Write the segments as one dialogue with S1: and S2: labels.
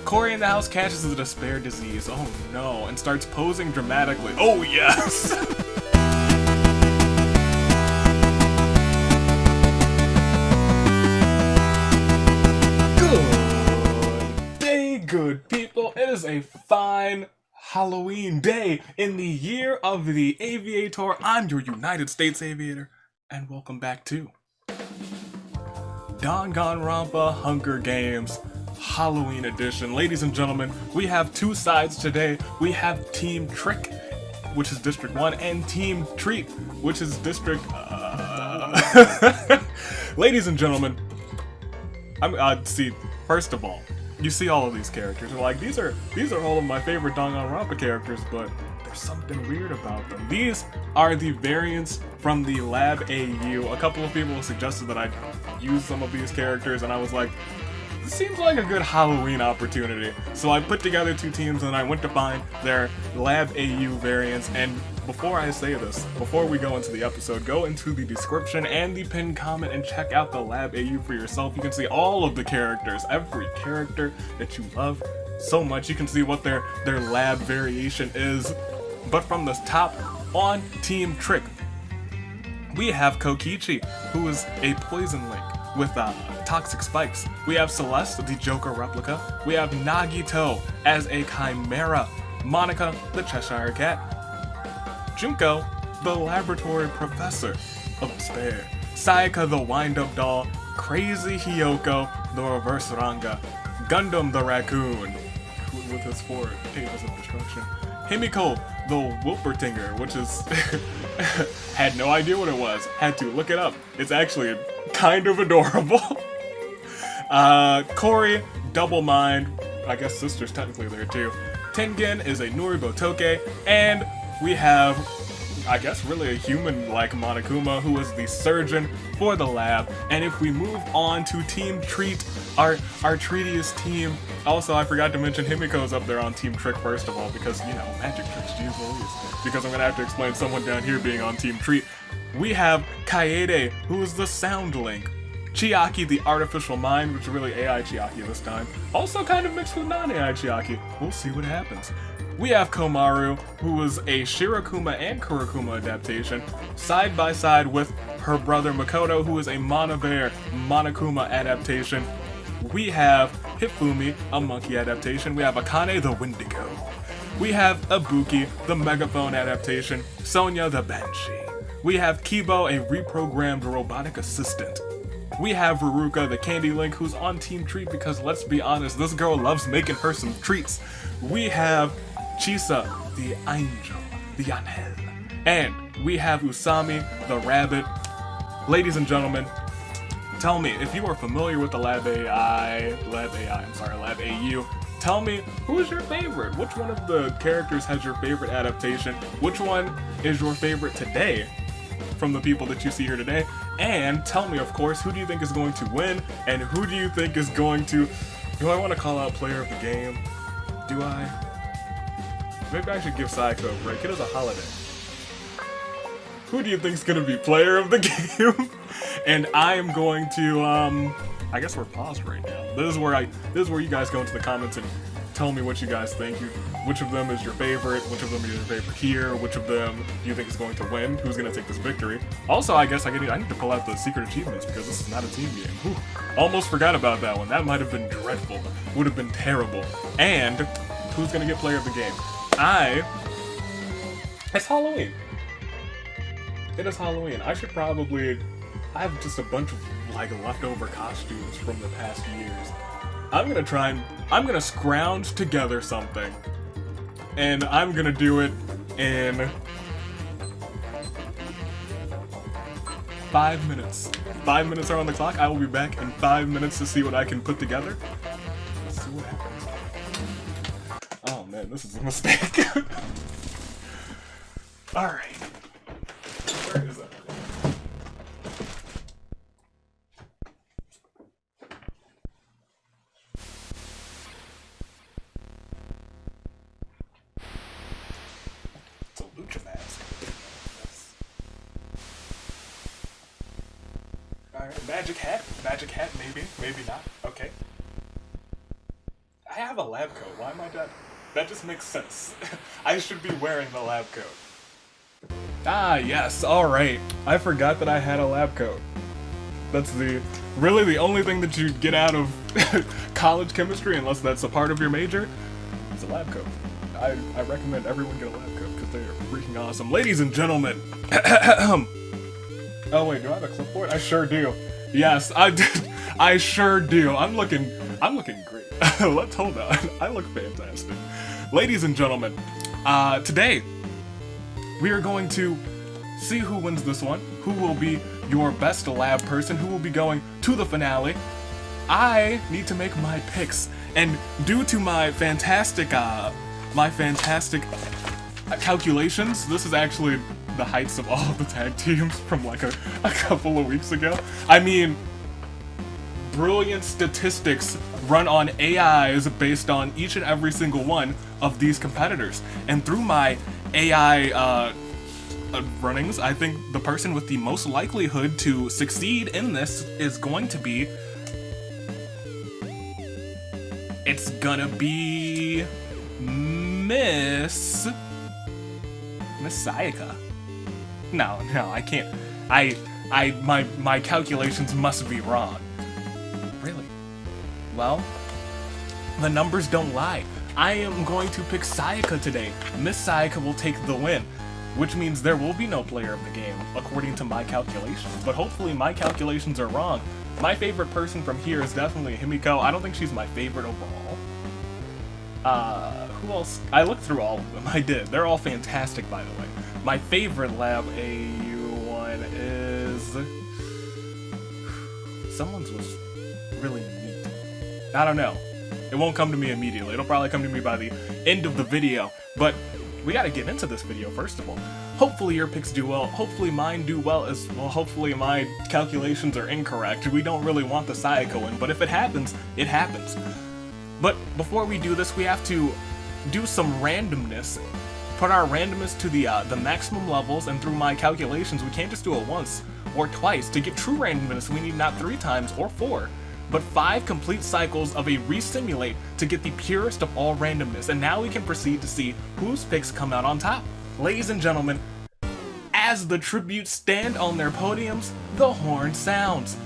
S1: Corey in the house catches the despair disease. Oh no, and starts posing dramatically. Oh yes! Good day, good people. It is a fine Halloween day in the year of the Aviator. I'm your United States Aviator, and welcome back to Danganronpa Hunger Games Halloween Edition. Ladies and gentlemen, we have two sides today. We have Team Trick, which is District 1, and Team Treat, which is District... Ladies and gentlemen, see, first of all, you see all of these characters, and like, these are all of my favorite Danganronpa characters, but there's something weird about them. These are the variants from the Lab AU. A couple of people suggested that I use some of these characters, and I was like, this seems like a good Halloween opportunity. So I put together two teams, and I went to find their Lab AU variants. And before I say this, before we go into the episode, go into the description and the pinned comment and check out the Lab AU for yourself. You can see all of the characters, every character that you love so much. You can see what their lab variation is. But from the top, on Team Trick, we have Kokichi, who is a poison link with toxic spikes. We have Celeste, the Joker replica. We have Nagito as a chimera. Monica, the Cheshire Cat. Junko, the laboratory professor of despair. Sayaka, the wind-up doll. Crazy Hiyoko, the reverse Ranga. Gundam, the raccoon, with his 4 tables of destruction. Himiko, the Wilpertinger, which is... had no idea what it was. Had to look it up. It's actually kind of adorable. Corey, Double Mind. I guess Sister's technically there too. Tengen is a Noribotoke. And we have, I guess, really a human-like Monokuma, who is the surgeon for the lab. And if we move on to Team Treat, our treatiest team. Also, I forgot to mention Himiko's up there on Team Trick first of all, because, you know, magic tricks, geez Louise. Because I'm gonna have to explain someone down here being on Team Treat. We have Kaede, who is the sound link. Chiaki, the artificial mind, which is really AI Chiaki this time. Also kind of mixed with non-AI Chiaki. We'll see what happens. We have Komaru, who was a Shirakuma and Kurokuma adaptation, side by side with her brother Makoto, who is a Monobear Monokuma adaptation. We have Hifumi, a monkey adaptation. We have Akane, the Wendigo. We have Ibuki, the megaphone adaptation. Sonya, the Banshee. We have Kibo, a reprogrammed robotic assistant. We have Veruca, the Candy Link, who's on Team Treat because, let's be honest, this girl loves making her some treats. We have Chisa, the Angel, the Angel. And we have Usami, the Rabbit. Ladies and gentlemen, tell me, if you are familiar with the Lab AU, tell me, who is your favorite? Which one of the characters has your favorite adaptation? Which one is your favorite today from the people that you see here today? And tell me, of course, who do you think is going to win? And who do you think is going to... Do I want to call out player of the game? Do I? Maybe I should give Sayako a break. It is a holiday. Who do you think is going to be player of the game? And I am going to, I guess we're paused right now. This is where you guys go into the comments and tell me what you guys think. Which of them is your favorite? Which of them is your favorite here? Which of them do you think is going to win? Who's going to take this victory? Also, I guess I need to pull out the secret achievements because this is not a team game. Whew. Almost forgot about that one. That might have been dreadful. Would have been terrible. And who's going to get player of the game? It's Halloween. It is Halloween. I have just a bunch of like leftover costumes from the past years. I'm gonna scrounge together something. And I'm gonna do it in 5 minutes. 5 minutes are on the clock. I will be back in 5 minutes to see what I can put together. Let's see what happens. Oh man, this is a mistake. Alright. Where is that? It's a lucha mask. Yes. Alright, magic hat. Magic hat, maybe. Maybe not. Okay. have a lab coat. Why am I dead? That just makes sense. I should be wearing the lab coat. Ah, yes, alright. I forgot that I had a lab coat. That's really the only thing that you get out of college chemistry, unless that's a part of your major, is a lab coat. I recommend everyone get a lab coat, because they are freaking awesome. Ladies and gentlemen! Oh wait, do I have a clipboard? I sure do. Yes, I sure do. I'm looking great. Let's hold on. I look fantastic. Ladies and gentlemen, today we are going to see who wins this one, who will be your best lab person, who will be going to the finale. I need to make my picks, and due to my fantastic calculations, this is actually the heights of all of the tag teams from like a couple of weeks ago. I mean, brilliant statistics run on AIs based on each and every single one of these competitors. And through my AI runnings, I think the person with the most likelihood to succeed in this is going to be... It's gonna be... Miss Sayaka. No, I can't. My calculations must be wrong. Really? Well, the numbers don't lie. I am going to pick Sayaka today. Miss Sayaka will take the win, which means there will be no player of the game, according to my calculations. But hopefully my calculations are wrong. My favorite person from here is definitely Himiko. I don't think she's my favorite overall. Who else? I looked through all of them. I did. They're all fantastic, by the way. My favorite Lab AU one is... Someone's was really neat. I don't know. It won't come to me immediately. It'll probably come to me by the end of the video. But we gotta get into this video, first of all. Hopefully your picks do well. Hopefully mine do well as well. Hopefully my calculations are incorrect. We don't really want the Sayaka win, but if it happens, it happens. But before we do this, we have to do some randomness. Put our randomness to the maximum levels, and through my calculations, we can't just do it once or twice. To get true randomness, we need not 3 times or 4, but 5 complete cycles of a resimulate to get the purest of all randomness. And now we can proceed to see whose picks come out on top. Ladies and gentlemen, as the tributes stand on their podiums, the horn sounds.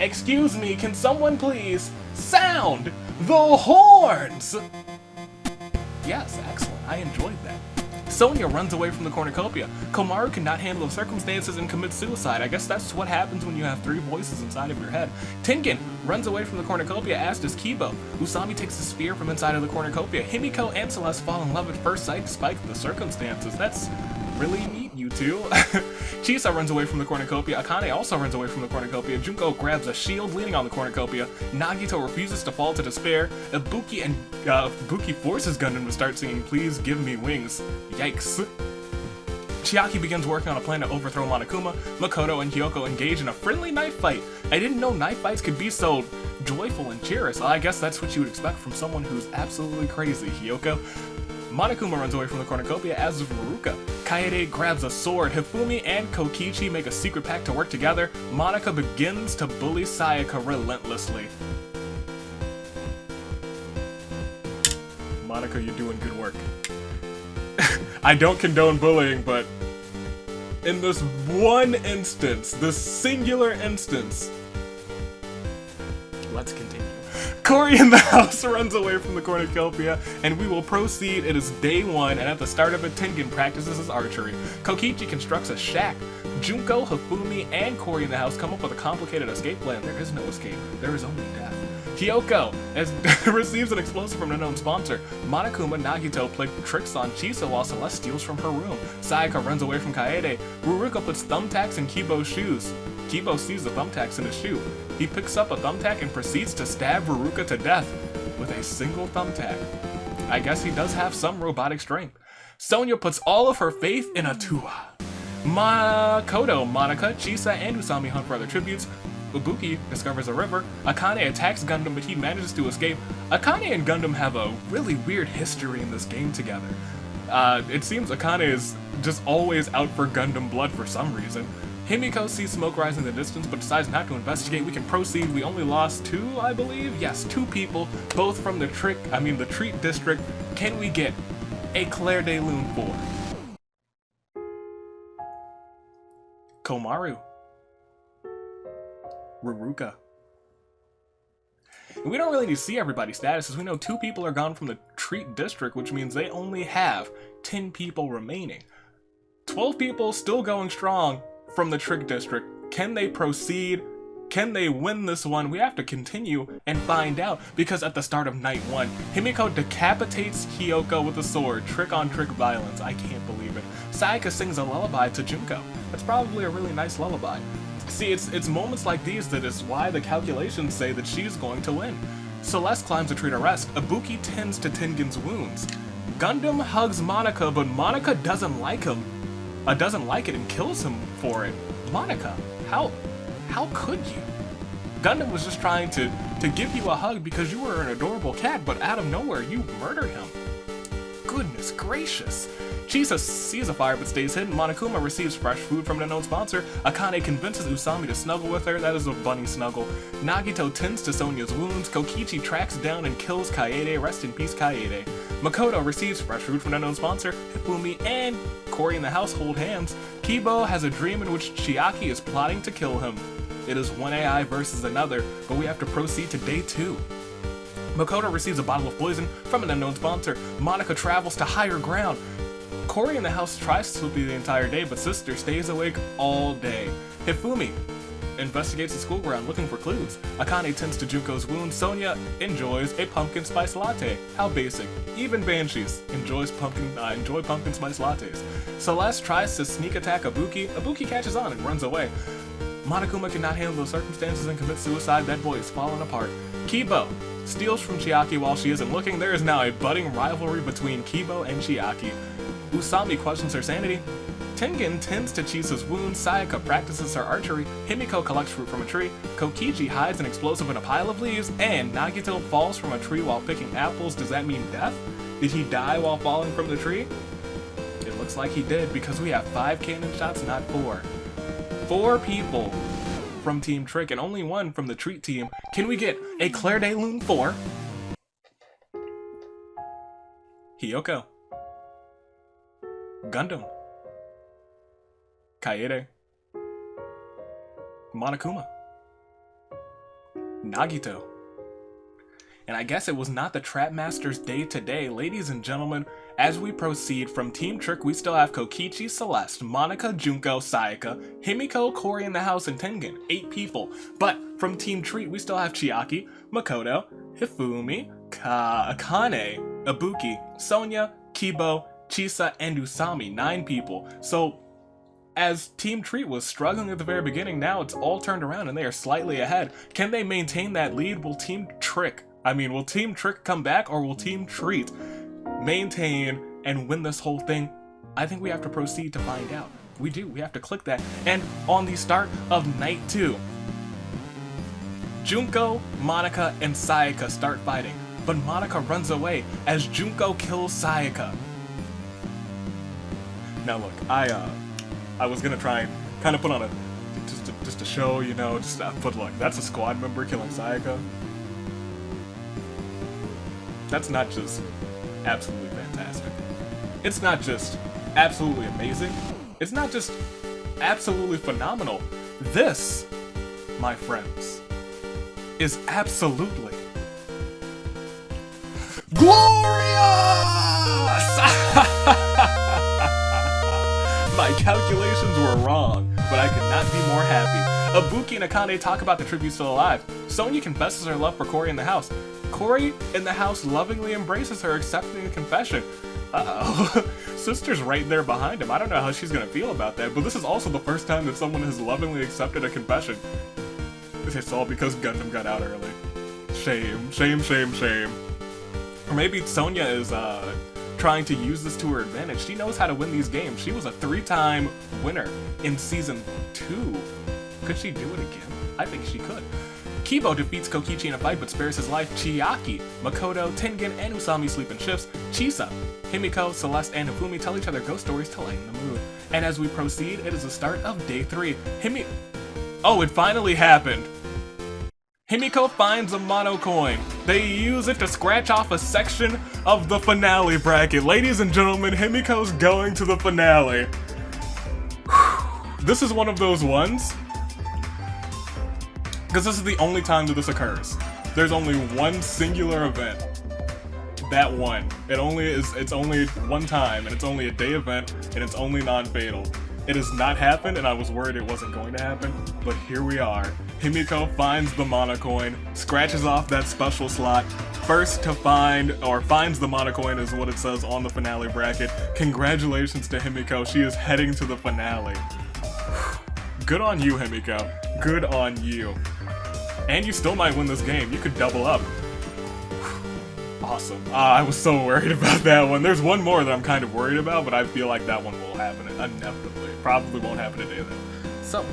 S1: Excuse me, can someone please sound the horns? Yes, excellent. I enjoyed that. Sonia runs away from the cornucopia. Komaru cannot handle the circumstances and commits suicide. I guess that's what happens when you have 3 voices inside of your head. Tengen runs away from the cornucopia, as does Kibo. Usami takes the spear from inside of the cornucopia. Himiko and Celeste fall in love at first sight despite the circumstances. That's really neat, you two. Chisa runs away from the cornucopia. Akane also runs away from the cornucopia. Junko grabs a shield leaning on the cornucopia. Nagito refuses to fall to despair. Ibuki forces Gundam to start singing "Please Give Me Wings." Yikes. Chiaki begins working on a plan to overthrow Monokuma. Makoto and Hyoko engage in a friendly knife fight. I didn't know knife fights could be so joyful and cheerous. I guess that's what you would expect from someone who's absolutely crazy, Hyoko. Monokuma runs away from the cornucopia, as does Ruruka. Kaede grabs a sword. Hifumi and Kokichi make a secret pact to work together. Monika begins to bully Sayaka relentlessly. Monika, you're doing good work. I don't condone bullying, but in this one instance, this singular instance, let's continue. Cory in the house runs away from the cornucopia, and we will proceed. It is day 1, and at the start of it, Tengen practices his archery. Kokichi constructs a shack. Junko, Hifumi, and Cory in the house come up with a complicated escape plan. There is no escape. There is only death. Hyoko receives an explosive from an unknown sponsor. Monokuma and Nagito play tricks on Chisa while Celeste steals from her room. Sayaka runs away from Kaede. Ruruka puts thumbtacks in Kibo's shoes. Kibo sees the thumbtacks in his shoe. He picks up a thumbtack and proceeds to stab Ruruka to death with a single thumbtack. I guess he does have some robotic strength. Sonia puts all of her faith in Atua. Makoto, Monika, Chisa, and Usami hunt for other tributes. Ibuki discovers a river. Akane attacks Gundam, but he manages to escape. Akane and Gundam have a really weird history in this game together. It seems Akane is just always out for Gundam blood for some reason. Himiko sees smoke rising in the distance but decides not to investigate. We can proceed. We only lost 2, I believe? Yes, 2 people, both from the Treat District. Can we get a Claire de Lune 4? Komaru. Ruruka. And we don't really need to see everybody's statuses. We know 2 people are gone from the Treat District, which means they only have 10 people remaining. 12 people still going strong from the Trick District. Can they proceed? Can they win this one? We have to continue and find out, because at the start of night 1, Himiko decapitates Hyoko with a sword. Trick on trick violence. I can't believe it. Sayaka sings a lullaby to Junko. That's probably a really nice lullaby. See, it's moments like these that is why the calculations say that she's going to win. Celeste climbs a tree to rest. Ibuki tends to Tengen's wounds. Gundam hugs Monica, but Monica doesn't like him. Doesn't like it and kills him for it. Monica, how could you? Gundam was just trying to give you a hug because you were an adorable cat, but out of nowhere you murder him. Goodness gracious. Chisa sees a fire but stays hidden. Monokuma receives fresh food from an unknown sponsor. Akane convinces Usami to snuggle with her. That is a bunny snuggle. Nagito tends to Sonya's wounds. Kokichi tracks down and kills Kaede. Rest in peace, Kaede. Makoto receives fresh food from an unknown sponsor. Hifumi and Cory in the house hold hands. Kibo has a dream in which Chiaki is plotting to kill him. It is one AI versus another, but we have to proceed to day 2. Makoto receives a bottle of poison from an unknown sponsor. Monica travels to higher ground. Cory in the house tries to sleep the entire day, but sister stays awake all day. Hifumi investigates the school ground looking for clues. Akane tends to Junko's wounds. Sonya enjoys a pumpkin spice latte. How basic. Even banshees enjoy pumpkin spice lattes. Celeste tries to sneak attack Ibuki. Ibuki catches on and runs away. Monokuma cannot handle the circumstances and commits suicide. That boy is falling apart. Kibo steals from Chiaki while she isn't looking. There is now a budding rivalry between Kibo and Chiaki. Usami questions her sanity. Tengen tends to Chisa's wounds. Sayaka practices her archery. Himiko collects fruit from a tree. Kokichi hides an explosive in a pile of leaves. And Nagito falls from a tree while picking apples. Does that mean death? Did he die while falling from the tree? It looks like he did, because we have 5 cannon shots, not 4. 4 people from Team Trick and only 1 from the Treat team. Can we get a Claire de Lune 4? Hyoko. Gundam. Kaede. Monokuma. Nagito. And I guess it was not the Trap Master's day today. Ladies and gentlemen, as we proceed from Team Trick, we still have Kokichi, Celeste, Monica, Junko, Sayaka, Himiko, Cory in the house, and Tengen. 8 people. But from Team Treat, we still have Chiaki, Makoto, Hifumi, Akane, Ibuki, Sonya, Kibo, Chisa, and Usami. 9 people. So, as Team Treat was struggling at the very beginning, now it's all turned around and they are slightly ahead. Can they maintain that lead? Will Team Trick come back, or will Team Treat maintain and win this whole thing? I think we have to proceed to find out. We do. We have to click that. And on the start of night 2, Junko, Monica, and Sayaka start fighting. But Monica runs away as Junko kills Sayaka. Now look, I was gonna try and kind of put on just a show, you know, but look, that's a squad member killing Sayaka. That's not just absolutely fantastic. It's not just absolutely amazing. It's not just absolutely phenomenal. This, my friends, is absolutely glorious! My calculations were wrong, but I could not be more happy. Ibuki and Akane talk about the tribute still alive. Sonya confesses her love for Cory in the house. Cory in the house lovingly embraces her, accepting a confession. Uh-oh. Sister's right there behind him. I don't know how she's gonna feel about that, but this is also the first time that someone has lovingly accepted a confession. It's all because Gundam got out early. Shame, shame, shame, shame. Or maybe Sonya is, trying to use this to her advantage. She knows how to win these games. She was a 3-time winner in Season 2. Could she do it again? I think she could. Kibo defeats Kokichi in a fight but spares his life. Chiaki, Makoto, Tengen, and Usami sleep in shifts. Chisa, Himiko, Celeste, and Hifumi tell each other ghost stories to lighten the mood. And as we proceed, it is the start of day 3. Oh, it finally happened! Himiko finds a mono coin. They use it to scratch off a section of the finale bracket. Ladies and gentlemen, Himiko's going to the finale. This is one of those ones, because this is the only time that this occurs. There's only one singular event. That one. It's only one time, and it's only a day event, and it's only non-fatal. It has not happened, and I was worried it wasn't going to happen, but here we are. Himiko finds the monocoin, scratches off that special slot. First to find, or finds the monocoin is what it says on the finale bracket. Congratulations to Himiko, she is heading to the finale. Good on you, Himiko. Good on you. And you still might win this game, you could double up. Awesome. I was so worried about that one. There's one more that I'm kind of worried about, but I feel like that one will happen inevitably. Probably won't happen today though. So,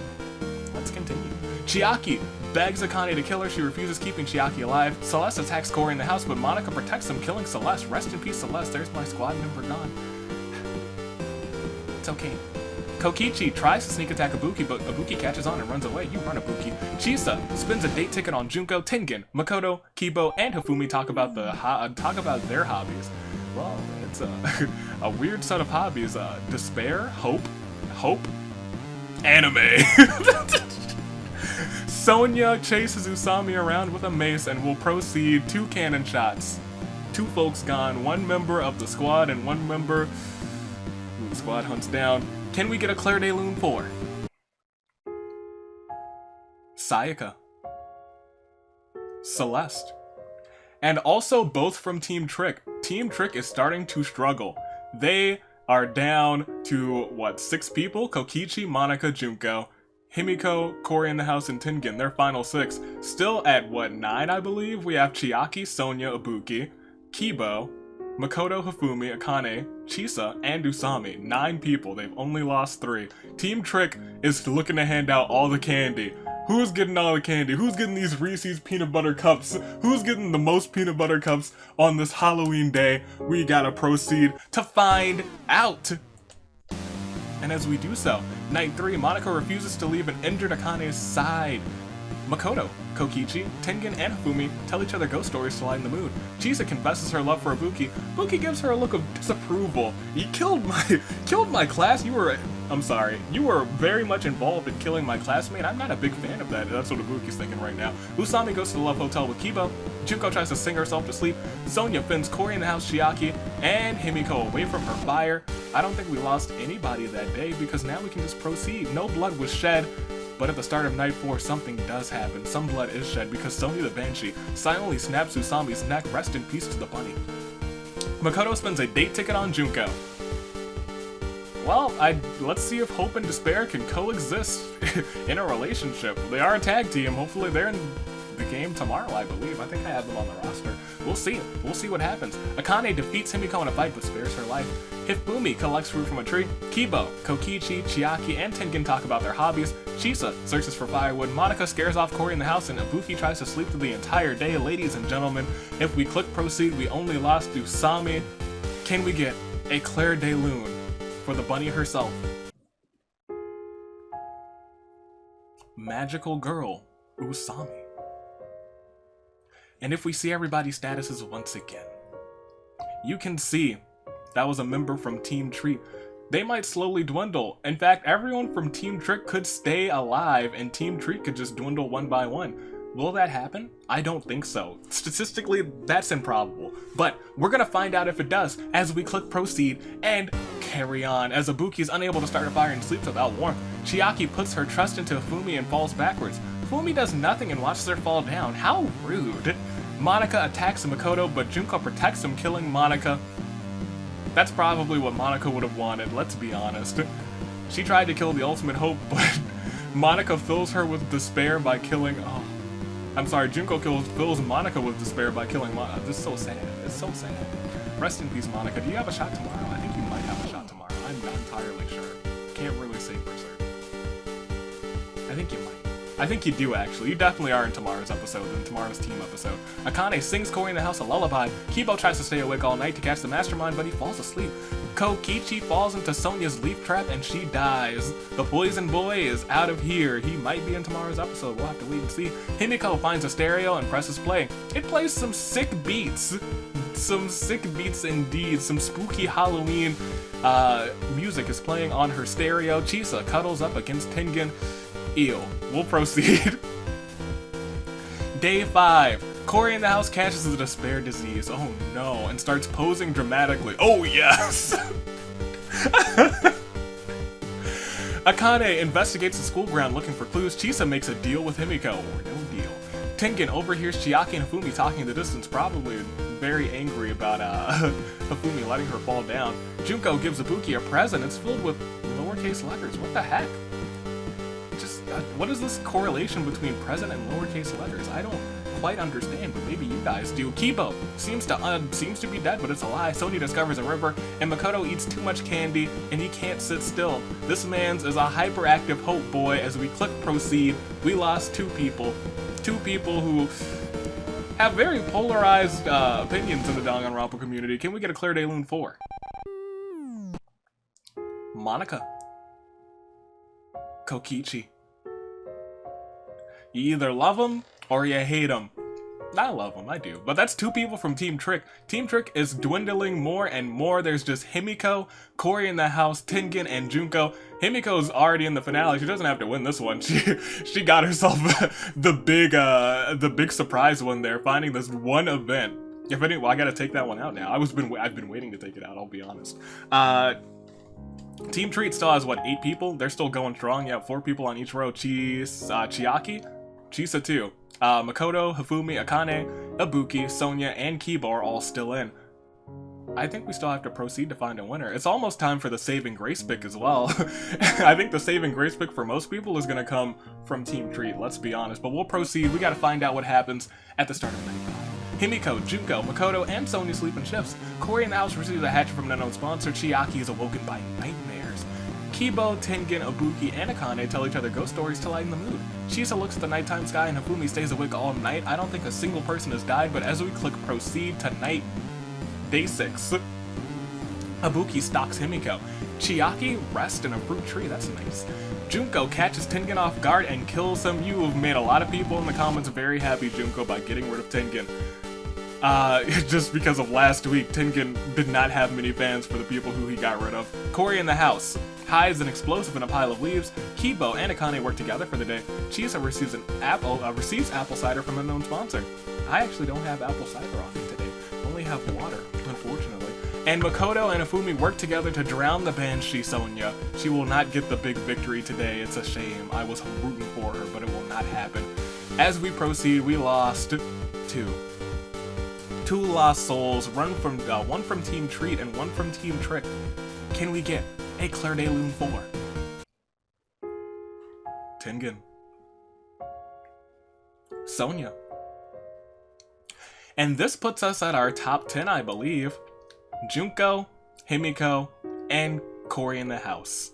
S1: let's continue. Chiaki begs Akane to kill her. She refuses, keeping Chiaki alive. Celeste attacks Corey in the house, but Monica protects him, killing Celeste. Rest in peace, Celeste. There's my squad member gone. It's okay. Kokichi tries to sneak attack Ibuki, but Ibuki catches on and runs away. You run, Ibuki. Chisa spins a date ticket on Junko. Tengen, Makoto, Kibo, and Hifumi talk about their hobbies. Well, it's a weird set of hobbies. Despair, hope, anime. Sonya chases Usami around with a mace and will proceed 2 cannon shots. 2 folks gone, 1 member of the squad and 1 member who the squad hunts down. Can we get a Claire de Lune for Sayaka, Celeste, and also both from Team Trick. Team Trick is starting to struggle. They are down to, what, 6 people? Kokichi, Monica, Junko, Himiko, Corey in the house, and Tengen. Their final 6. Still at, what, 9, I believe? We have Chiaki, Sonya, Ibuki, Kibo, Makoto, Hifumi, Akane, Chisa, and Usami. 9 people. They've only lost 3. Team Trick is looking to hand out all the candy. Who's getting all the candy? Who's getting these Reese's peanut butter cups? Who's getting the most peanut butter cups on this Halloween day? We gotta proceed to find out. And as we do so, night 3, Monica refuses to leave an injured Akane's side. Makoto, Kokichi, Tengen, and Hifumi tell each other ghost stories to lighten the mood. Chisa confesses her love for Ibuki. Ibuki gives her a look of disapproval. You killed my class. You were very much involved in killing my classmate. I'm not a big fan of that. That's what Ibuki's thinking right now. Usami goes to the Love Hotel with Kibo. Junko tries to sing herself to sleep. Sonya fins Corey in the house, Chiaki, and Himiko away from her fire. I don't think we lost anybody that day because now we can just proceed. No blood was shed. But at the start of night 4, something does happen. Some blood is shed because Sonya the Banshee silently snaps Usami's neck. Rest in peace to the bunny. Makoto spends a date ticket on Junko. Well, let's see if hope and despair can coexist in a relationship. They are a tag team. Hopefully they're in the game tomorrow, I believe. I think I have them on the roster. We'll see. We'll see what happens. Akane defeats Himiko in a fight but spares her life. Hifumi collects fruit from a tree. Kibo, Kokichi, Chiaki, and Tengen talk about their hobbies. Chisa searches for firewood. Monica scares off Corey in the house, and Ibuki tries to sleep through the entire day. Ladies and gentlemen, if we click proceed, we only lost Usami. Can we get a Claire de Lune for the bunny herself? Magical girl, Usami. And if we see everybody's statuses once again, you can see that was a member from Team Treat. They might slowly dwindle. In fact, everyone from Team Trick could stay alive and Team Treat could just dwindle one by one. Will that happen? I don't think so. Statistically, that's improbable. But we're gonna find out if it does as we click proceed and carry on. As Ibuki is unable to start a fire and sleeps without warmth, Chiaki puts her trust into Hifumi and falls backwards. Hifumi does nothing and watches her fall down. How rude. Monica attacks Makoto, but Junko protects him, killing Monica. That's probably what Monica would have wanted, let's be honest. She tried to kill the ultimate hope, but Monica fills her with despair by killing... Junko fills Monica with despair by killing Monica. This is so sad. It's so sad. Rest in peace, Monica. Do you have a shot tomorrow? I think you might have a shot tomorrow. I'm not entirely sure. Can't really say for certain. I think you might. I think you do, actually. You definitely are in tomorrow's episode, in tomorrow's team episode. Akane sings Corey in the house a lullaby. Kibo tries to stay awake all night to catch the mastermind, but he falls asleep. Kokichi falls into Sonya's leaf trap and she dies. The poison boy is out of here. He might be in tomorrow's episode. We'll have to wait and see. Himiko finds a stereo and presses play. It plays some sick beats. Some sick beats indeed. Some spooky Halloween music is playing on her stereo. Chisa cuddles up against Tengen. Ew. We'll proceed. Day 5. Cory in the house catches the despair disease. Oh no, and starts posing dramatically. Oh yes! Akane investigates the school ground looking for clues. Chisa makes a deal with Himiko, or no deal. Tengen overhears Chiaki and Hifumi talking in the distance, probably very angry about Hifumi letting her fall down. Junko gives Ibuki a present. It's filled with lowercase letters. What the heck? Just, what is this correlation between present and lowercase letters? I don't quite understand, but maybe you guys do. Kibo seems to be dead, but it's a lie. Sonya discovers a river, and Makoto eats too much candy, and he can't sit still. This man's is a hyperactive hope boy. As we click proceed, we lost two people who have very polarized opinions in the Danganronpa community. Can we get a Claire de Lune 4? Monica. Kokichi. You either love him or you hate him. I love him, I do. But that's two people from Team Trick. Team Trick is dwindling more and more. There's just Himiko, Cory in the house, Tengen, and Junko. Himiko's already in the finale. She doesn't have to win this one. She got herself the big surprise one there, finding this one event. If any, well, I gotta take that one out now. I've been waiting to take it out, I'll be honest. Team Treat still has, what, 8 people? They're still going strong. Yeah, 4 people on each row. Chiaki, Chisa too. Makoto, Hifumi, Akane, Ibuki, Sonya, and Kibo are all still in. I think we still have to proceed to find a winner. It's almost time for the saving grace pick as well. I think the saving grace pick for most people is gonna come from Team Treat, let's be honest. But we'll proceed. We gotta find out what happens at the start of night 5. Himiko, Junko, Makoto, and Sonya sleep in shifts. Cory in the house receives a hatchet from an unknown sponsor. Chiaki is awoken by nightmares. Kibo, Tengen, Ibuki, and Akane tell each other ghost stories to lighten the mood. Chisa looks at the nighttime sky and Hifumi stays awake all night. I don't think a single person has died, but as we click proceed to night, day 6, Ibuki stalks Himiko. Chiaki rests in a fruit tree, that's nice. Junko catches Tengen off guard and kills him. You have made a lot of people in the comments very happy, Junko, by getting rid of Tengen. Just because of last week, Tengen did not have many fans for the people who he got rid of. Cory in the house hides an explosive in a pile of leaves. Kibo and Akane work together for the day. Chisa receives apple cider from a known sponsor. I actually don't have apple cider on me today. I only have water, unfortunately. And Makoto and Hifumi work together to drown the banshee Sonya. She will not get the big victory today. It's a shame. I was rooting for her, but it will not happen. As we proceed, we lost 2 lost souls, one from Team Treat and one from Team Trick. Can we get a Claire de Lune 4? Tengen. Sonya. And this puts us at our top 10, I believe. Junko, Himiko, and Cory in the house.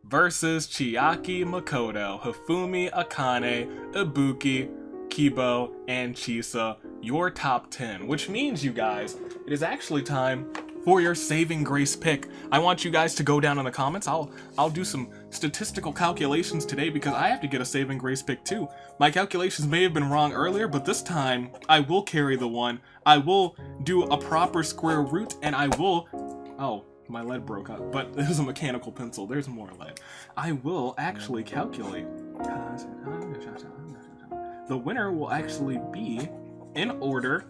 S1: Versus Chiaki, Makoto, Hifumi, Akane, Ibuki, Kibo, and Chisa. Your top 10, which means, you guys, it is actually time for your saving grace pick. I want you guys to go down in the comments. I'll do some statistical calculations today because I have to get a saving grace pick too. My calculations may have been wrong earlier, but this time I will carry the one. I will do a proper square root, and I will... Oh, my lead broke up, but there's a mechanical pencil. There's more lead. I will actually calculate. The winner will actually be, in order,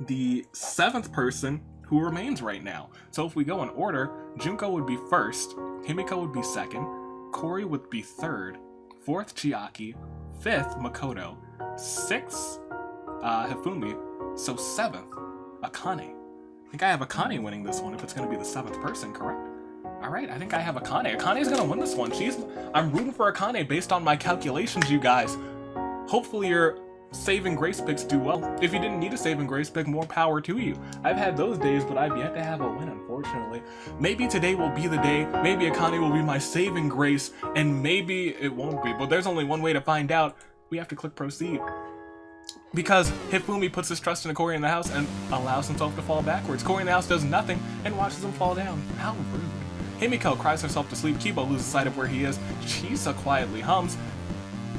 S1: the 7th person who remains right now. So if we go in order, Junko would be 1st, Himiko would be 2nd, Cory would be 3rd, 4th Chiaki, 5th Makoto, 6th Hifumi, so 7th Akane. I think I have Akane winning this one if it's going to be the 7th person, correct? Alright, I think I have Akane. Akane's going to win this one. I'm rooting for Akane based on my calculations, you guys. Hopefully your saving grace picks do well. If you didn't need a saving grace pick, more power to you. I've had those days, but I've yet to have a win, unfortunately. Maybe today will be the day. Maybe Akane will be my saving grace, and maybe it won't be. But there's only one way to find out. We have to click proceed. because Hifumi puts his trust in Cory in the house and allows himself to fall backwards. Cory in the house does nothing and watches him fall down. How rude. Himiko cries herself to sleep. Kibo loses sight of where he is. Chisa quietly hums.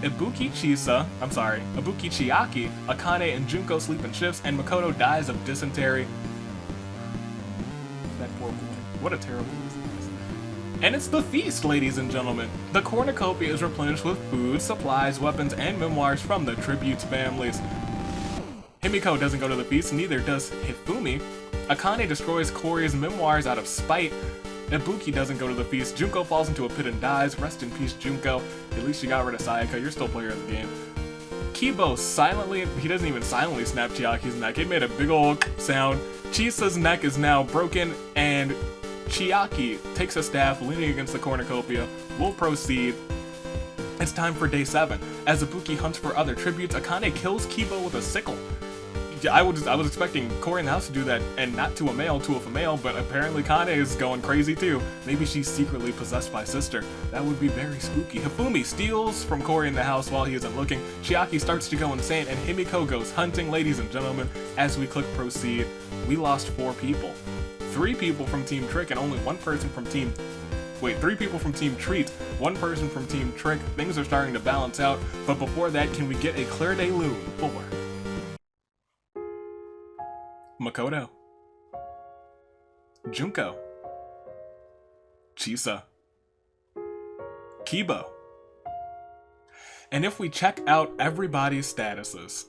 S1: Ibuki Chiaki, Akane, and Junko sleep in shifts, and Makoto dies of dysentery. That poor boy. What a terrible disease. And it's the feast, ladies and gentlemen. The cornucopia is replenished with food, supplies, weapons, and memoirs from the tributes families. Himiko doesn't go to the feast, neither does Hifumi. Akane destroys Cory's memoirs out of spite. Ibuki doesn't go to the feast. Junko falls into a pit and dies. Rest in peace, Junko. At least you got rid of Sayaka. You're still player of the game. Kibo silently, he doesn't even silently snap Chiaki's neck. It made a big old sound. Chisa's neck is now broken, and Chiaki takes a staff leaning against the cornucopia. We'll proceed. It's time for day 7. As Ibuki hunts for other tributes, Akane kills Kibo with a sickle. I was expecting Cory in the house to do that, and not to a male, to a female, but apparently Kane is going crazy too. Maybe she's secretly possessed by sister. That would be very spooky. Hifumi steals from Cory in the house while he isn't looking. Chiaki starts to go insane, and Himiko goes hunting. Ladies and gentlemen, as we click proceed, we lost 4 people. 3 people from Team Trick and only 1 person from Team... Wait, 3 people from Team Treat, 1 person from Team Trick. Things are starting to balance out, but before that, can we get a Claire de Lune for Makoto, Junko, Chisa, Kibo. And if we check out everybody's statuses,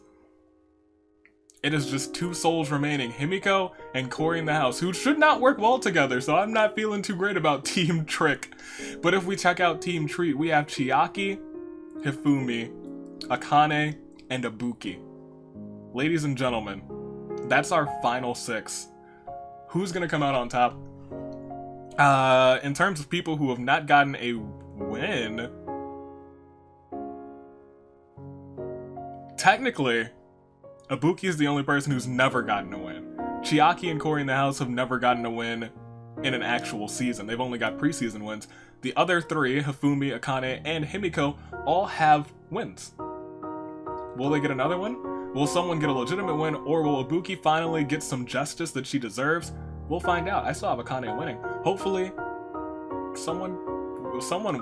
S1: it is just 2 souls remaining, Himiko and Cory in the house, who should not work well together, so I'm not feeling too great about Team Trick. But if we check out Team Treat, we have Chiaki, Hifumi, Akane, and Ibuki. Ladies and gentlemen, that's our final 6. Who's gonna come out on top? In terms of people who have not gotten a win, technically, Ibuki is the only person who's never gotten a win. Chiaki and Cory in the house have never gotten a win in an actual season. They've only got preseason wins. The other 3, Hifumi, Akane, and Himiko, all have wins. Will they get another one? Will someone get a legitimate win, or will Ibuki finally get some justice that she deserves? We'll find out. I still have Akane winning. Hopefully, someone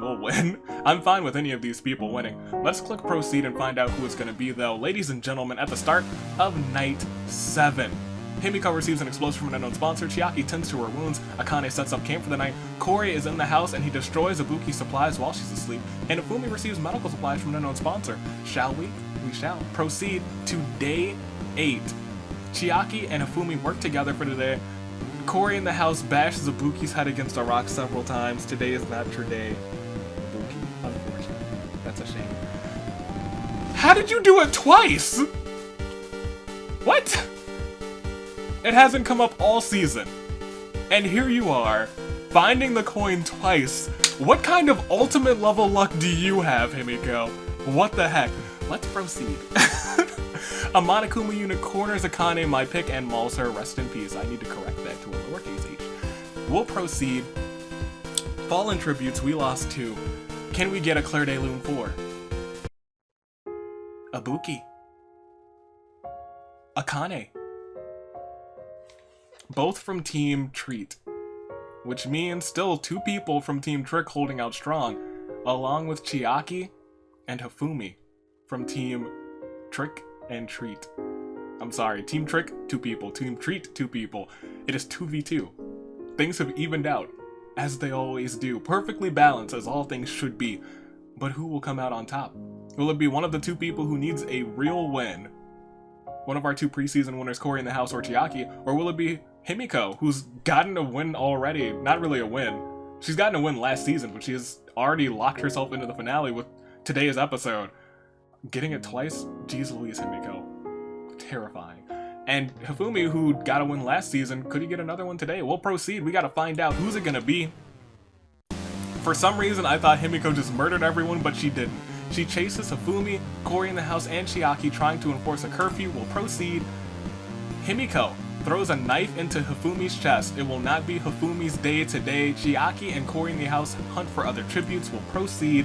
S1: will win. I'm fine with any of these people winning. Let's click proceed and find out who it's going to be, though. Ladies and gentlemen, at the start of night 7, Himiko receives an explosion from an unknown sponsor. Chiaki tends to her wounds. Akane sets up camp for the night. Cory is in the house and he destroys Ibuki's supplies while she's asleep. And Hifumi receives medical supplies from an unknown sponsor. Shall we? We shall proceed to day 8. Chiaki and Hifumi work together for today. Cory in the house bashes Ibuki's head against a rock several times. Today is not your day, Ibuki. Unfortunately. That's a shame. How did you do it twice? What? It hasn't come up all season. And here you are, finding the coin twice. What kind of ultimate level luck do you have, Himiko? What the heck? Let's proceed. A Monokuma unit corners Akane, my pick, and mauls her. Rest in peace. I need to correct that to a lowercase h. We'll proceed. Fallen tributes, we lost 2. Can we get a Claire de Lune 4? Ibuki. Akane. Both from Team Treat, which means still 2 people from Team Trick holding out strong, along with Chiaki and Hifumi from Team Trick and Treat. I'm sorry, Team Trick, 2 people. Team Treat, 2 people. It is 2v2. Things have evened out, as they always do. Perfectly balanced, as all things should be. But who will come out on top? Will it be one of the 2 people who needs a real win? One of our 2 preseason winners, Cory in the house or Chiaki? Or will it be Himiko, who's gotten a win already? Not really a win. She's gotten a win last season, but she has already locked herself into the finale with today's episode. Getting it twice? Jeez Louise, Himiko. Terrifying. And Hifumi, who got a win last season, could he get another one today? We'll proceed. We gotta find out. Who's it gonna be? For some reason, I thought Himiko just murdered everyone, but she didn't. She chases Hifumi, Cory in the house, and Chiaki, trying to enforce a curfew. We'll proceed. Himiko throws a knife into Hifumi's chest. It will not be Hifumi's day today. Chiaki and Cory in the house hunt for other tributes. We'll proceed.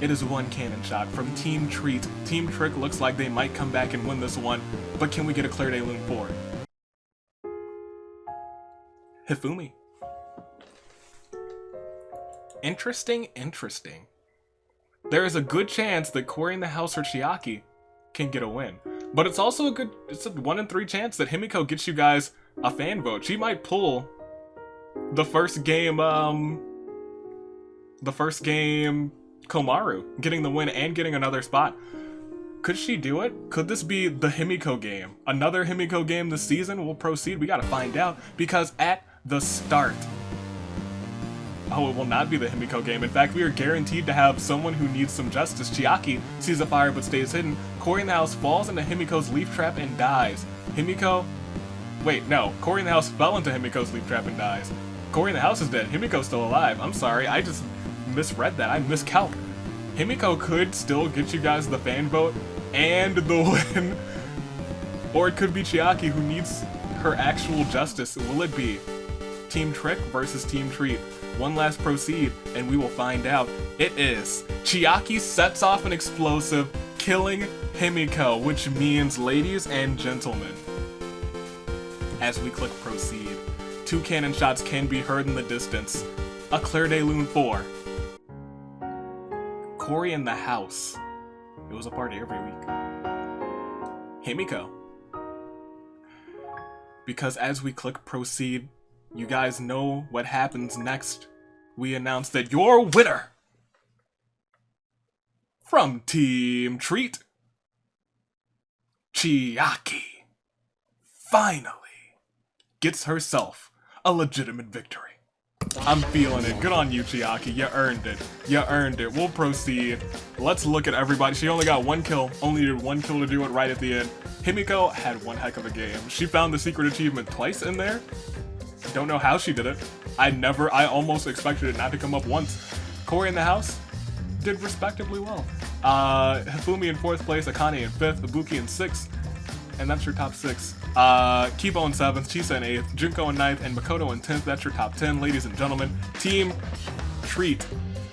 S1: It is one cannon shot from Team Treat. Team Trick looks like they might come back and win this one, but can we get a Claire de Lune 4? Hifumi. Interesting. There is a good chance that Cory in the house or Chiaki can get a win. But it's also it's a 1 in 3 chance that Himiko gets you guys a fan vote. She might pull the first game, Komaru, getting the win and getting another spot. Could she do it? Could this be the Himiko game? Another Himiko game this season? We'll proceed. We gotta find out, because at the start, oh, it will not be the Himiko game. In fact, we are guaranteed to have someone who needs some justice. Chiaki sees a fire but stays hidden. Cory in the house falls into Himiko's leaf trap and dies. Wait, no. Cory in the house fell into Himiko's leaf trap and dies. Cory in the house is dead. Himiko's still alive. I'm sorry, I just misread that. I miscalculated. Himiko could still get you guys the fan vote and the win. Or it could be Chiaki who needs her actual justice. Will it be Team Trick versus Team Treat? One last proceed, and we will find out. It is. Chiaki sets off an explosive, killing Himiko, which means, ladies and gentlemen, as we click proceed, 2 cannon shots can be heard in the distance. A Claire de Lune 4. Cory in the house. It was a party every week. Himiko. Because as we click proceed, you guys know what happens next. We announce that your winner from Team Treat, Chiaki, finally gets herself a legitimate victory. I'm feeling it. Good on you, Chiaki. You earned it. You earned it. We'll proceed. Let's look at everybody. She only got 1 kill. Only needed 1 kill to do it right at the end. Himiko had one heck of a game. She found the secret achievement twice in there. Don't know how she did it. I almost expected it not to come up once. Cory in the house did respectably well. Hifumi in 4th place, Akane in 5th, Ibuki in 6th, and that's your top 6. Kibo in 7th, Chisa in 8th, Junko in 9th, and Makoto in 10th. That's your top 10, ladies and gentlemen. Team Treat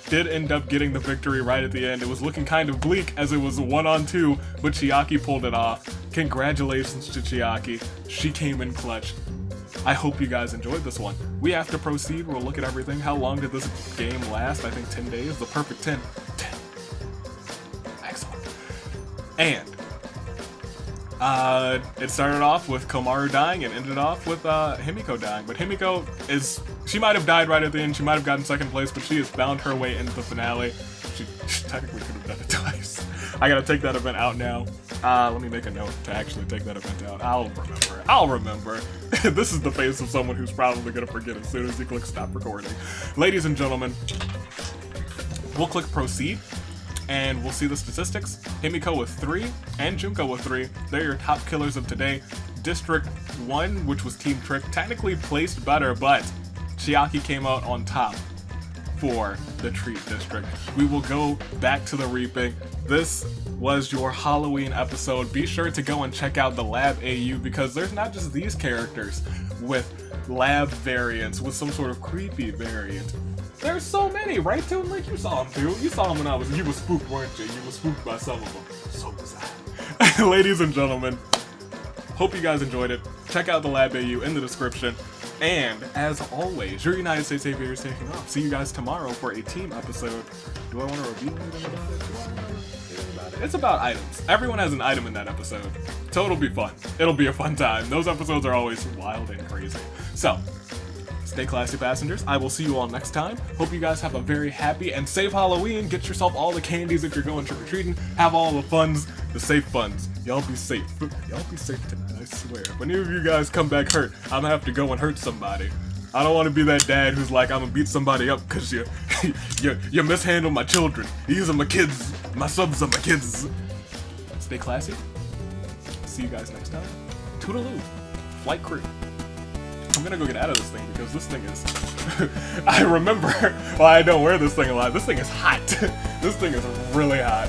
S1: did end up getting the victory right at the end. It was looking kind of bleak as it was 1-on-2, but Chiaki pulled it off. Congratulations to Chiaki. She came in clutch. I hope you guys enjoyed this one. We have to proceed. We'll look at everything. How long did this game last? I think 10 days. The perfect 10. 10. Excellent. And it started off with Komaru dying and ended off with Himiko dying. But Himiko she might have died right at the end. She might have gotten 2nd place, but she has found her way into the finale. She technically could have done it twice. I gotta take that event out now. Let me make a note to actually take that event out. I'll remember. This is the face of someone who's probably gonna forget as soon as he clicks stop recording. Ladies and gentlemen, we'll click proceed, and we'll see the statistics. Himiko with 3, and Junko with 3. They're your top killers of today. District 1, which was Team Trick, technically placed better, but Chiaki came out on top for the Treat District. We will go back to the reaping. This was your Halloween episode. Be sure to go and check out the Lab AU, because there's not just these characters with lab variants, with some sort of creepy variant. There's so many, right, Toon? Like, you saw them too. You saw them when you were spooked, weren't you? You were spooked by some of them. So was I. Ladies and gentlemen, hope you guys enjoyed it. Check out the Lab AU in the description. And, as always, your United States Aviator is taking off. See you guys tomorrow for a team episode. Do I want to reveal anything about it? It's about items. Everyone has an item in that episode. So it'll be fun. It'll be a fun time. Those episodes are always wild and crazy. So, stay classy, passengers. I will see you all next time. Hope you guys have a very happy and safe Halloween. Get yourself all the candies if you're going trick-or-treating. Have all the funds, the safe funds. Y'all be safe. Y'all be safe tonight, I swear. If any of you guys come back hurt, I'm gonna have to go and hurt somebody. I don't want to be that dad who's like, I'm gonna beat somebody up because you mishandle my children. These are my kids. My subs are my kids. Stay classy. See you guys next time. Toodaloo. Flight crew. I'm gonna go get out of this thing because this thing is... I remember why I don't wear this thing a lot. This thing is hot. This thing is really hot.